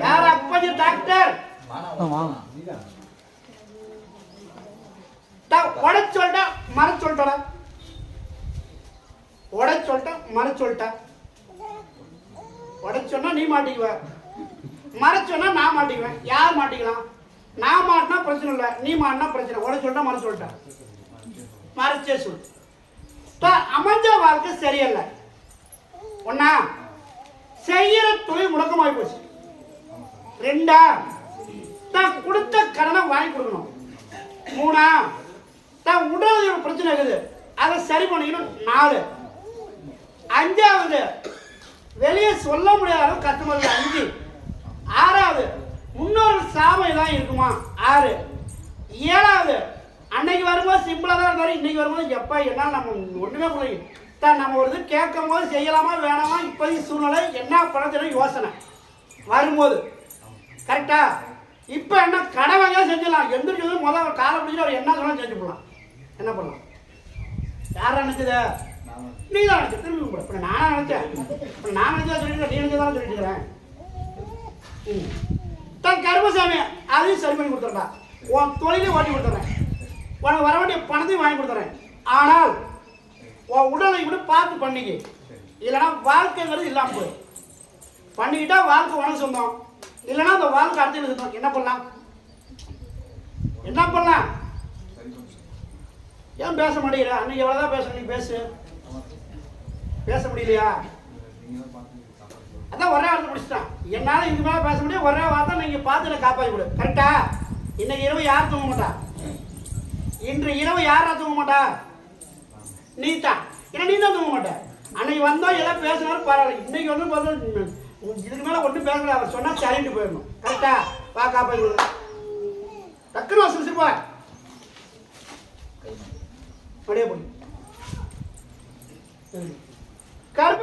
யார் அப்பாஜி டாக்டர் உடச் சொல்லிட்டா மற சொல்லிட்டா உடச் சொல்லிட்டா மற சொல்லிட்டா உடச் சொன்னா நீ மாட்டிக்குவ மற சொன்னா நான் மாட்டிக்குவேன் யார் மாட்டிக்கலாம் நான் மாட்டினா பிரச்சனை இல்லை நீ மாட்டினா பிரச்சனை உடச் சொல்லிட்டா மற சொல்லிட்டா மறைச்சே சொல்லு அமைஞ்ச வாழ்க்கை சரியில்லை ஒன்னா செய்யற தொழில் முடக்கமாகி போச்சு ரெண்டா தான் கொடுத்த கடனை வாங்கி கொடுக்கணும் மூணா தான் உடல் பிரச்சனை இருக்குது அதை சரி பண்ணிக்கணும் நாலு அஞ்சாவது வெளியே சொல்ல முடியாத அளவு கஷ்டமாக 5 ஆறாவது முன்னோர்கள் சாபம் தான் இருக்குமா 6 7வது அன்னைக்கு வரும்போது சிம்பிளாக தான் இருந்தாரு இன்னைக்கு வரும்போது எப்பா என்ன நம்ம ஒன்றுமே முடியும் தான் நம்ம ஒரு இது கேட்கும் போது செய்யலாமா வேணாமா இப்போதைக்கு சூழ்நிலை என்ன பணத்தின யோசனை வரும்போது கரெக்டா இப்போ என்ன கடை வாங்க செஞ்சிடலாம் எந்திரிச்சது முதல் காலை பிடிச்சிட்டு அவர் என்ன சொன்னாலும் செஞ்சு போடலாம் என்ன பண்ணலாம் யாரா நினைச்சத நீ தான் நினைச்ச திரும்பி கூட இப்போ நானா நினைச்சேன் இப்போ நான் நினைச்சா சொல்லிட்டு நீ நினைச்சதான் சொல்லிட்டு இருக்கிறேன் தன் கருமசாமி அதையும் சரி பண்ணி கொடுத்துட்றா உன் தொழிலையும் ஓட்டி கொடுத்துட்றேன் உனக்கு வர வேண்டிய பணத்தையும் வாங்கி கொடுத்துறேன் ஆனால் உன் உடலை இப்படி பார்த்து பண்ணிக்க இல்லைன்னா வாழ்க்கைங்கிறது இல்லாமல் போய் பண்ணிக்கிட்டா வாழ்க்கை உனக்கு சொந்தம் இல்லைன்னா அந்த வாழ்க்கை அடுத்து சொந்தம் என்ன பண்ணலாம் என்ன பண்ணலாம் ஏன் பேச மாட்டேங்கிற அன்னைக்கு எவ்வளோதான் பேச நீ பேச முடியலையா அதான் ஒரே வார்த்தை முடிச்சுட்டான் என்னால் இதுக்கு மேலே பேச முடியும் ஒரே வார்த்தை நீங்கள் பார்த்து என்னை காப்பாற்றி கொடு கரெக்டா இன்னைக்கு இரவு யார் தூங்க மாட்டா இன்று இரவு யாரா தூங்க மாட்டா நீ தான் ஏன்னா நீ தான் தூங்க மாட்டேன் அன்னைக்கு வந்தோம் எல்லாம் பேசினாலும் பரவாயில்ல இன்னைக்கு வந்து பார்த்தா இதுக்கு மேலே ஒன்றும் பேசல அவர் சொன்னால் சரின்ட்டு போயிடணும் கரெக்டா வா காப்பாற்றி டக்குனு வசூலிச்சுப்பா அப்படியே போய் கருப்பு